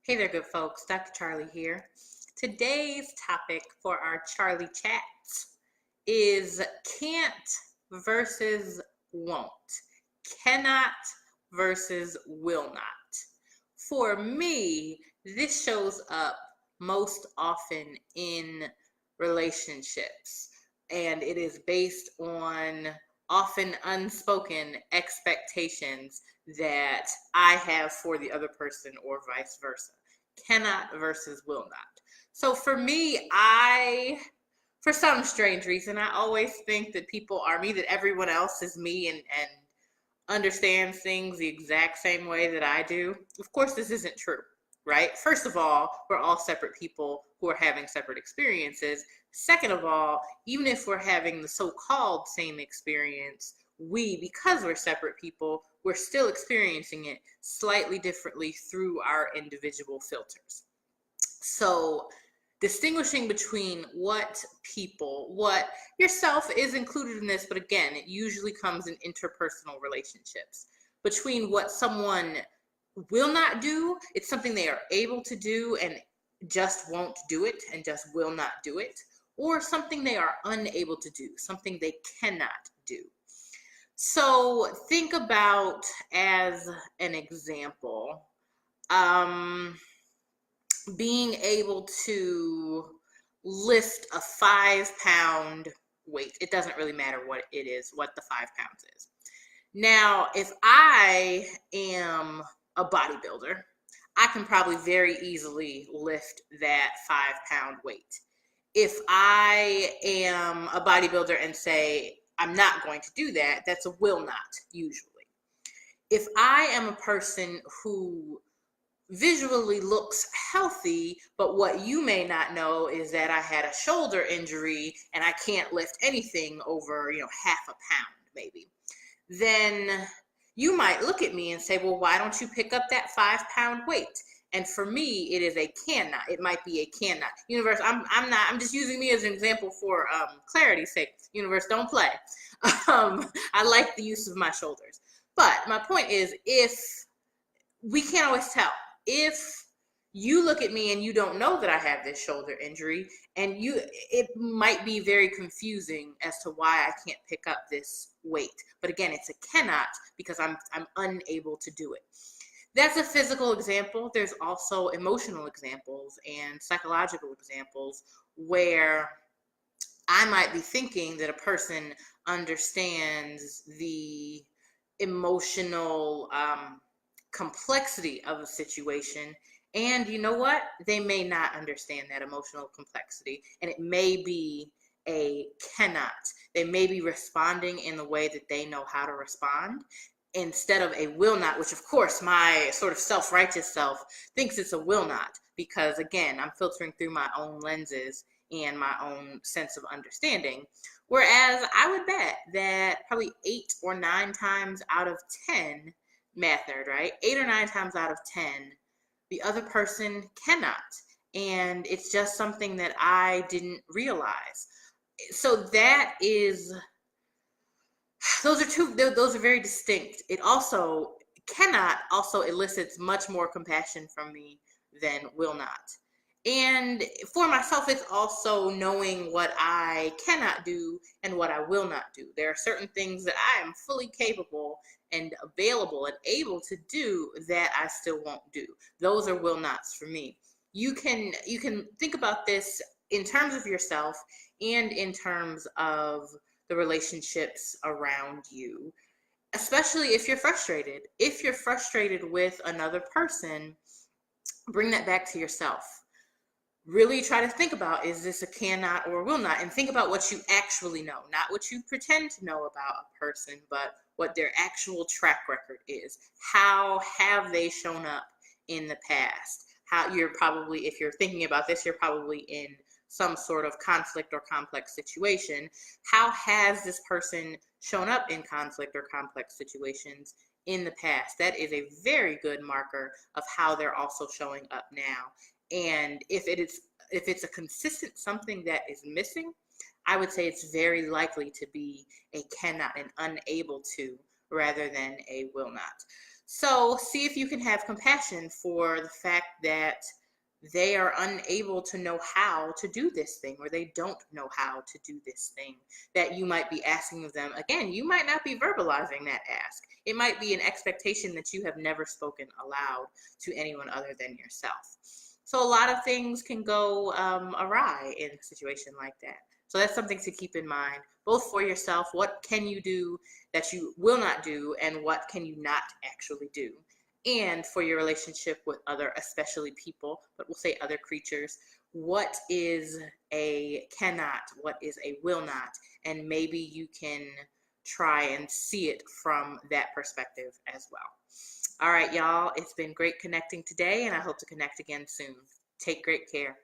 Hey there, good folks. Dr. Charlie here. Today's topic for our Charlie chats is can't versus won't. Cannot versus will not. For me, this shows up most often in relationships, and it is based on often unspoken expectations that I have for the other person or vice versa. Cannot versus will not. So for me, for some strange reason, I always think that people are me, that everyone else is me and understands things the exact same way that I do. Of course, this isn't true, right? First of all, we're all separate people who are having separate experiences. Second of all, even if we're having the so-called same experience, because we're separate people, we're still experiencing it slightly differently through our individual filters. So distinguishing between what yourself is included in this, but again, it usually comes in interpersonal relationships, between what someone will not do, it's something they are able to do and just won't do it and just will not do it, or something they are unable to do, something they cannot do. So think about, as an example, being able to lift a 5-pound weight. It doesn't really matter what it is, what the 5 pounds is. Now, if I am a bodybuilder, I can probably very easily lift that 5-pound weight. If I am a bodybuilder and say, I'm not going to do that, that's a will not, usually. If I am a person who visually looks healthy, but what you may not know is that I had a shoulder injury and I can't lift anything over, half a pound maybe, then you might look at me and say, well, why don't you pick up that 5-pound weight? And for me, it is a cannot. It might be a cannot. Universe, I'm just using me as an example for clarity's sake. Universe, don't play. I like the use of my shoulders. But my point is, we can't always tell. If you look at me and you don't know that I have this shoulder injury, and it might be very confusing as to why I can't pick up this weight. But again, it's a cannot because I'm unable to do it. That's a physical example. There's also emotional examples and psychological examples where I might be thinking that a person understands the emotional complexity of a situation, and you know what? They may not understand that emotional complexity, and it may be a cannot. They may be responding in the way that they know how to respond instead of a will not, which of course my sort of self-righteous self thinks it's a will not, because again, I'm filtering through my own lenses and my own sense of understanding. Whereas I would bet that probably 8 or 9 times out of 10, math nerd, right? 8 or 9 times out of 10, the other person cannot. And it's just something that I didn't realize. So those are very distinct. It also cannot also elicits much more compassion from me than will not. And for myself, it's also knowing what I cannot do and what I will not do. There are certain things that I am fully capable and available and able to do that I still won't do. Those are will nots for me. You can think about this in terms of yourself and in terms of the relationships around you, especially if you're frustrated. If you're frustrated with another person, bring that back to yourself. Really try to think about, is this a cannot or will not? And think about what you actually know, not what you pretend to know about a person, but what their actual track record is. How have they shown up in the past? If you're thinking about this, you're probably in some sort of conflict or complex situation. How has this person shown up in conflict or complex situations in the past? That is a very good marker of how they're also showing up now. And if it's a consistent something that is missing, I would say it's very likely to be a cannot and unable to rather than a will not. So see if you can have compassion for the fact that they are unable to know how to do this thing, or they don't know how to do this thing that you might be asking of them. Again, you might not be verbalizing that ask. It might be an expectation that you have never spoken aloud to anyone other than yourself. So a lot of things can go awry in a situation like that. So that's something to keep in mind, both for yourself. What can you do that you will not do, and what can you not actually do? And for your relationship with other, especially people, but we'll say other creatures, what is a cannot, what is a will not, and maybe you can try and see it from that perspective as well. All right, y'all, it's been great connecting today, and I hope to connect again soon. Take great care.